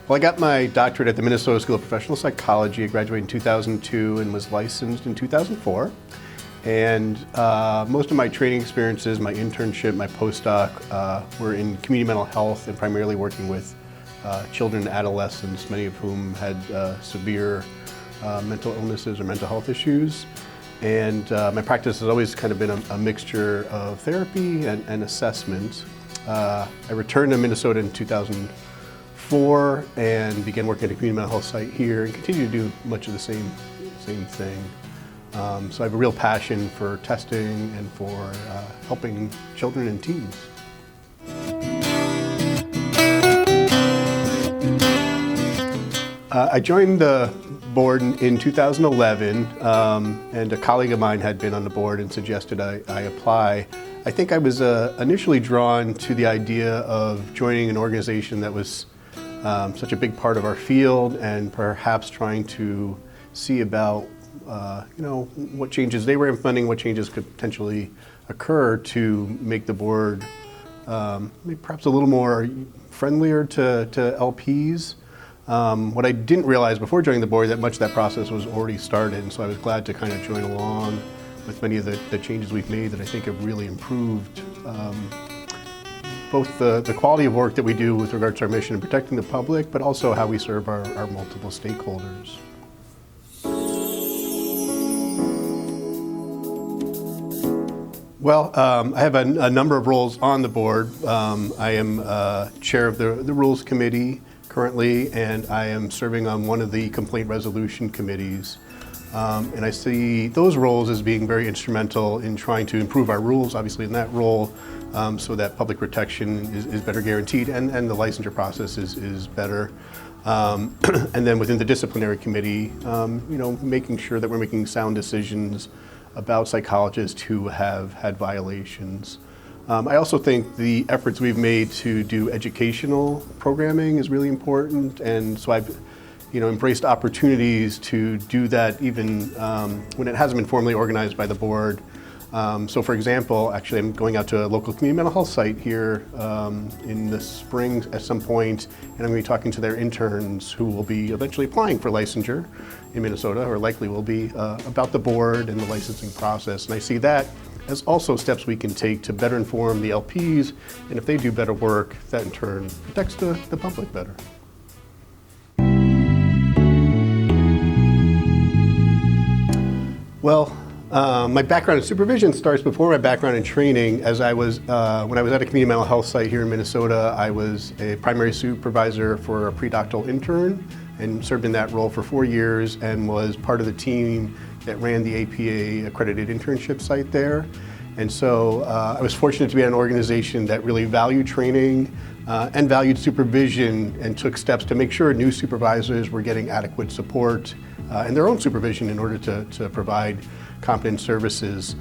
Well, I got my doctorate at the Minnesota School of Professional Psychology. I graduated in 2002 and was licensed in 2004. And most of my training experiences, my internship, my postdoc were in community mental health and primarily working with children and adolescents, many of whom had severe mental illnesses or mental health issues. And my practice has always kind of been a mixture of therapy and assessment. I returned to Minnesota in 2004 and began working at a community mental health site here and continue to do much of the same thing. So I have a real passion for testing and for helping children and teens. I joined the board in 2011, and a colleague of mine had been on the board and suggested I apply. I think I was initially drawn to the idea of joining an organization that was such a big part of our field and perhaps trying to see about what changes they were implementing, what changes could potentially occur to make the board maybe perhaps a little more friendlier to LPs. What I didn't realize before joining the board that much of that process was already started, and so I was glad to kind of join along with many of the changes we've made that I think have really improved both the quality of work that we do with regards to our mission in protecting the public, but also how we serve our multiple stakeholders. Well, I have a number of roles on the board. I am chair of the Rules Committee currently, and I am serving on one of the complaint resolution committees. And I see those roles as being very instrumental in trying to improve our rules, obviously in that role, so that public protection is better guaranteed and the licensure process is better. And then within the disciplinary committee, making sure that we're making sound decisions about psychologists who have had violations. I also think the efforts we've made to do educational programming is really important, and so I've embraced opportunities to do that even when it hasn't been formally organized by the board. So for example, actually I'm going out to a local community mental health site here in the spring at some point, and I'm going to be talking to their interns who will be eventually applying for licensure in Minnesota, or likely will be, about the board and the licensing process. And I see that as also steps we can take to better inform the LPs, and if they do better work, that in turn protects the public better. Well, my background in supervision starts before my background in training. As I was, when I was at a community mental health site here in Minnesota, I was a primary supervisor for a pre-doctoral intern and served in that role for 4 years and was part of the team that ran the APA accredited internship site there. And so I was fortunate to be at an organization that really valued training and valued supervision and took steps to make sure new supervisors were getting adequate support and their own supervision in order to provide competent services.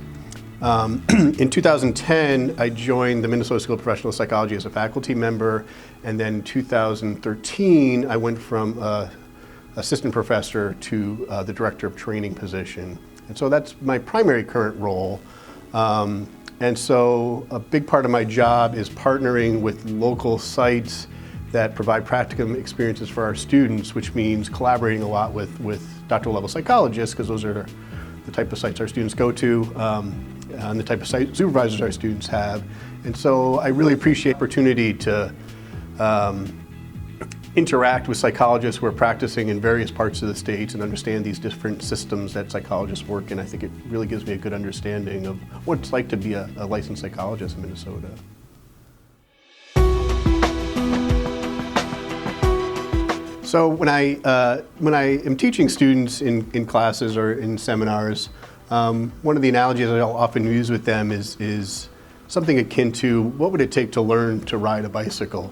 In 2010, I joined the Minnesota School of Professional Psychology as a faculty member, and then in 2013, I went from assistant professor to the director of training position. And so that's my primary current role. And so a big part of my job is partnering with local sites that provide practicum experiences for our students, which means collaborating a lot with doctoral level psychologists, because those are the type of sites our students go to, and the type of site supervisors our students have. And so I really appreciate the opportunity to interact with psychologists who are practicing in various parts of the state and understand these different systems that psychologists work in. I think it really gives me a good understanding of what it's like to be a licensed psychologist in Minnesota. So when I am teaching students in classes or in seminars, one of the analogies I'll often use with them is something akin to, what would it take to learn to ride a bicycle?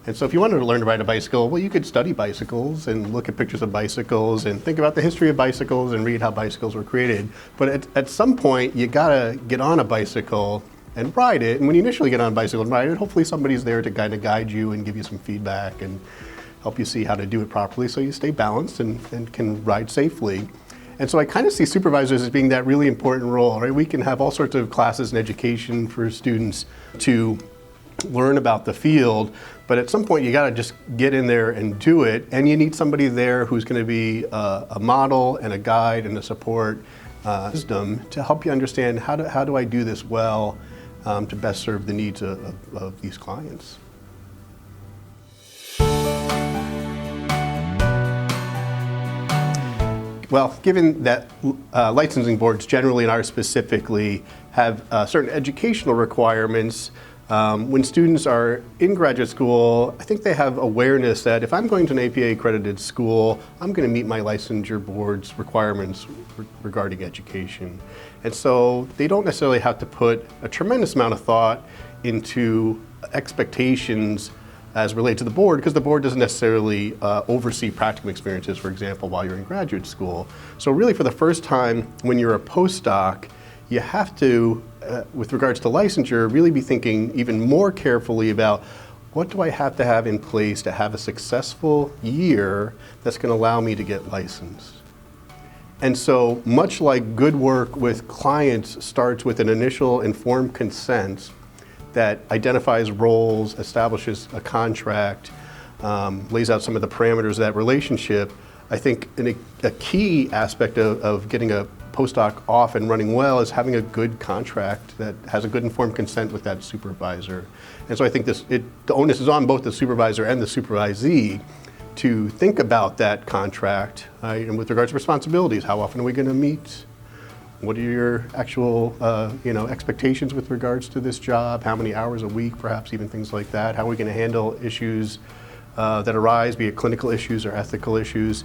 And so if you wanted to learn to ride a bicycle, well, you could study bicycles and look at pictures of bicycles and think about the history of bicycles and read how bicycles were created. But at some point, you gotta get on a bicycle and ride it. And when you initially get on a bicycle and ride it, hopefully somebody's there to kind of guide you and give you some feedback and help you see how to do it properly so you stay balanced and can ride safely. And so I kind of see supervisors as being that really important role, right? We can have all sorts of classes and education for students to learn about the field, but at some point you got to just get in there and do it, and you need somebody there who's going to be a model and a guide and a support system to help you understand how do I do this well to best serve the needs of these clients. Well, given that licensing boards generally, and ours specifically, have certain educational requirements, when students are in graduate school, I think they have awareness that if I'm going to an APA accredited school, I'm going to meet my licensure board's requirements regarding education. And so they don't necessarily have to put a tremendous amount of thought into expectations as related to the board, because the board doesn't necessarily oversee practicum experiences, for example, while you're in graduate school. So really for the first time when you're a postdoc, you have to, with regards to licensure, really be thinking even more carefully about what do I have to have in place to have a successful year that's going to allow me to get licensed. And so much like good work with clients starts with an initial informed consent that identifies roles, establishes a contract, lays out some of the parameters of that relationship, I think a key aspect of getting a postdoc off and running well is having a good contract that has a good informed consent with that supervisor. And so I think the onus is on both the supervisor and the supervisee to think about that contract, and with regards to responsibilities, how often are we going to meet? What are your actual expectations with regards to this job? How many hours a week, perhaps even things like that? How are we going to handle issues that arise, be it clinical issues or ethical issues?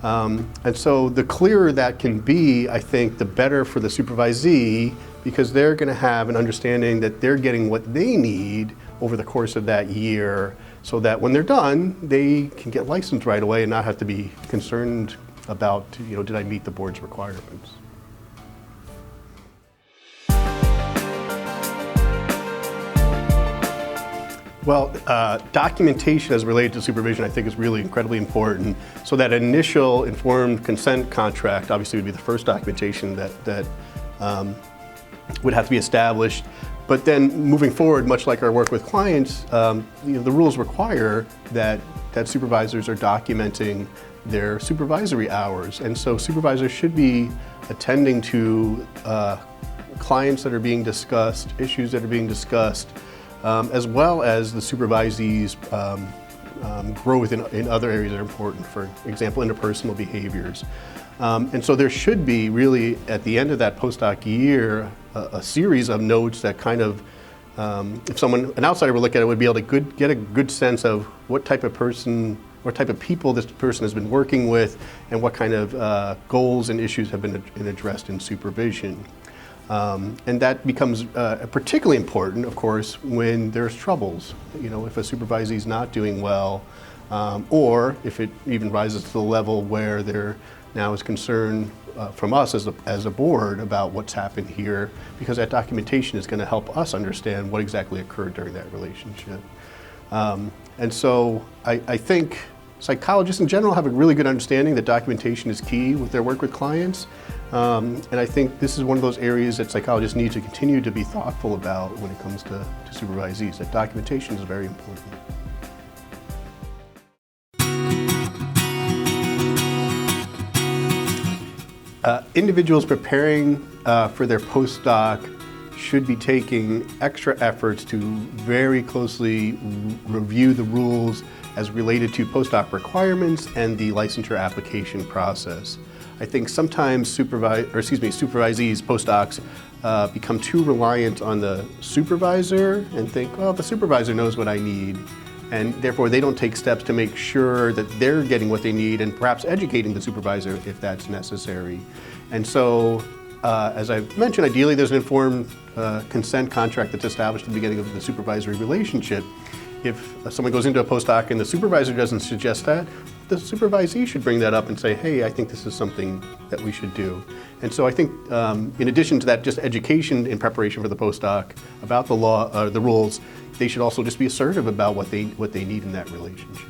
And so the clearer that can be, I think, the better for the supervisee, because they're going to have an understanding that they're getting what they need over the course of that year, so that when they're done, they can get licensed right away and not have to be concerned about, did I meet the board's requirements? Well, documentation as related to supervision I think is really incredibly important. So that initial informed consent contract obviously would be the first documentation that would have to be established. But then moving forward, much like our work with clients, the rules require that supervisors are documenting their supervisory hours. And so supervisors should be attending to clients that are being discussed, issues that are being discussed, as well as the supervisees' growth in other areas that are important, for example, interpersonal behaviors. And so there should be really, at the end of that postdoc year, a series of notes that kind of, if an outsider would look at it, would be able to get a good sense of what type of person, what type of people this person has been working with, and what kind of goals and issues have been addressed in supervision. And that becomes particularly important, of course, when there's troubles. If a supervisee is not doing well, or if it even rises to the level where there now is concern from us as a board about what's happened here, because that documentation is going to help us understand what exactly occurred during that relationship. And so I think psychologists in general have a really good understanding that documentation is key with their work with clients. And I think this is one of those areas that psychologists need to continue to be thoughtful about when it comes to supervisees, that documentation is very important. Individuals preparing for their postdoc should be taking extra efforts to very closely review the rules as related to postdoc requirements and the licensure application process. I think sometimes supervisees, postdocs, become too reliant on the supervisor and think, well, the supervisor knows what I need. And therefore they don't take steps to make sure that they're getting what they need and perhaps educating the supervisor if that's necessary. And so, as I've mentioned, ideally there's an informed consent contract that's established at the beginning of the supervisory relationship. If someone goes into a postdoc and the supervisor doesn't suggest that, the supervisee should bring that up and say, hey, I think this is something that we should do. And so I think in addition to that, just education in preparation for the postdoc about the law, the rules, they should also just be assertive about what they need in that relationship.